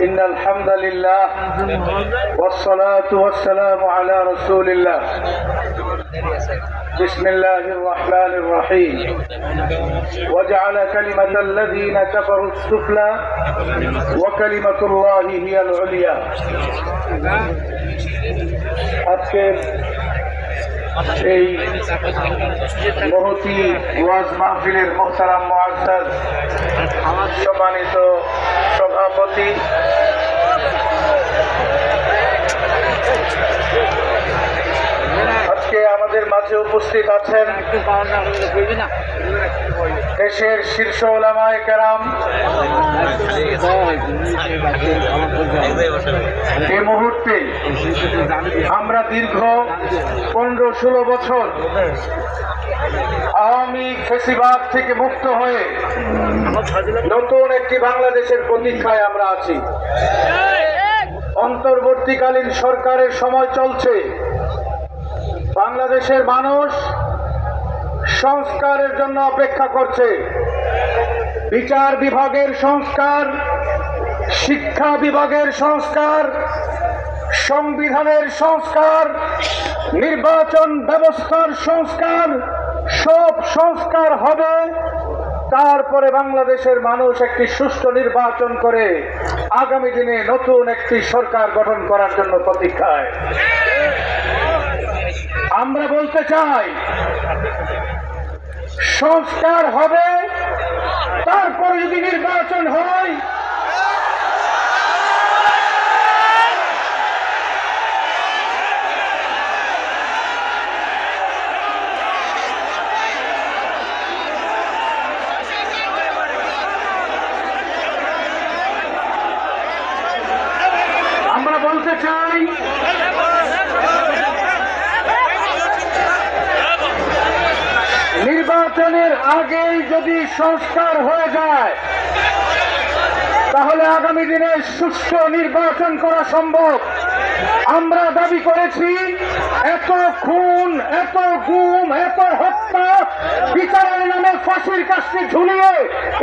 إن الحمد لله والصلاة والسلام على رسول الله بسم الله الرحمن الرحيم وجعل كلمة الذين كفروا السفلى وكلمة الله هي العليا আজকের এই মহতী ওয়াজ মাহফিলের মোহতারাম মুআজ্জাজ সম্মানিত সভাপতি আজকে আমাদের মাঝে উপস্থিত আছেন দেশের শীর্ষ উলামায়ে কেরাম। এই মুহূর্তে আমরা দীর্ঘ 15-16 বছর আওয়ামী ফ্যাসিবাদ থেকে মুক্ত হয়ে নতুন একটি বাংলাদেশের প্রতীক্ষায় আমরা আছি। অন্তর্বর্তীকালীন সরকারের সময় চলছে। বাংলাদেশের মানুষ সংস্কারের জন্য অপেক্ষা করছে। বিচার বিভাগের সংস্কার, শিক্ষা বিভাগের সংস্কার, সংবিধানের সংস্কার, নির্বাচন ব্যবস্থার সংস্কার, সব সংস্কার হবে। তারপরে বাংলাদেশের মানুষ একটি সুষ্ঠু নির্বাচন করে আগামী দিনে নতুন একটি সরকার গঠন করার জন্য প্রতীক্ষায়। আমরা বলতে চাই, সংস্কার হবে, তারপরে যদি নির্বাচন হয় আমরা বলতে চাই নির্বাচনের আগেই যদি সংস্কার হয়ে যায় তাহলে আগামী দিনে সুষ্ঠু নির্বাচন করা সম্ভব। আমরা দাবি করেছি, এত খুন, এত গুম, এত হত্যা, বিচারের নামে ফাঁসির কাস্তে ঝুলিয়ে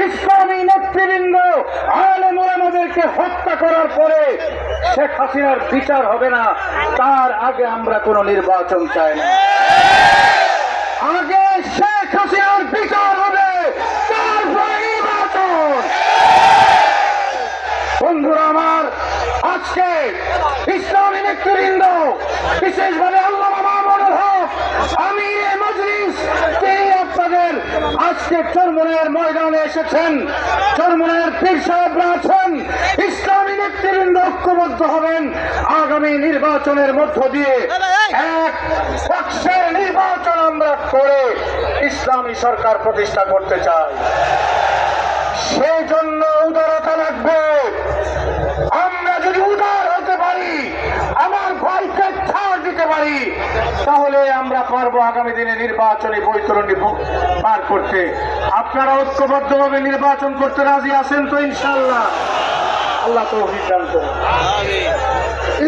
ইসলামী নেতৃবৃন্দ আলেম ওলামাদেরকে হত্যা করার পরে শেখ হাসিনার বিচার হবে না, তার আগে আমরা কোনো নির্বাচন চাই না। আগে শেখ হাসিনার বিচার হবে, তারপরে নির্বাচন। বন্ধুরা আমার, আজকে ইসলামী নেতৃবৃন্দ, বিশেষভাবে আল্লামা মামুনুল হক আমিরে মজলিস, তিনি আপনাদের আজকে চরমোনাইয়ের ময়দানে এসেছেন। চরমোনাইয়ের পীর সাহেবরা আছেন। ইসলামী নেতৃবৃন্দ ঐক্যবদ্ধ হবেন। আগামী নির্বাচনের মধ্য দিয়ে এক পক্ষের নির্বাচন আমরা করে ইসলামী সরকার প্রতিষ্ঠা করতে চাই। সেই জন্য উদারতা লাগবে। আমরা যদি উদার হতে পারি, আমার ভাইকে ছাড় দিতে পারি, তাহলে আমরা পারবো আগামী দিনে নির্বাচনী বৈতরণী পার করতে। আপনারা ঐক্যবদ্ধভাবে নির্বাচন করতে রাজি আছেন তো? ইনশাআল্লাহ। আল্লাহ তৌফিক দান করুন।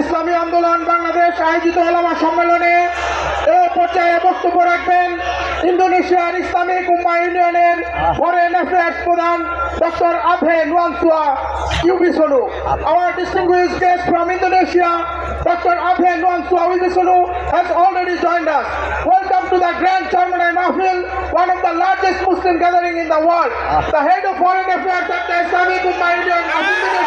ইসলামী আন্দোলন বাংলাদেশ আয়োজিত ওলামা সম্মেলনে এই পর্যায়ে বক্তব্য রাখবেন ইন্দোনেশিয়ার ইসলামিক উম্মাহ ইউনিয়নের ফরেন অ্যাফেয়ার্স প্রধান doctor আভে নুয়ানসুয়া ইউবিসোলু। Our distinguished guest from Indonesia, Dr. Abhe Nuansua Wibisono, has already joined us. Welcome to the Grand Chormonai Mahfil, one of the largest Muslim gathering in the world. The head of foreign affairs at the Islamic Ummah Union of Indonesia,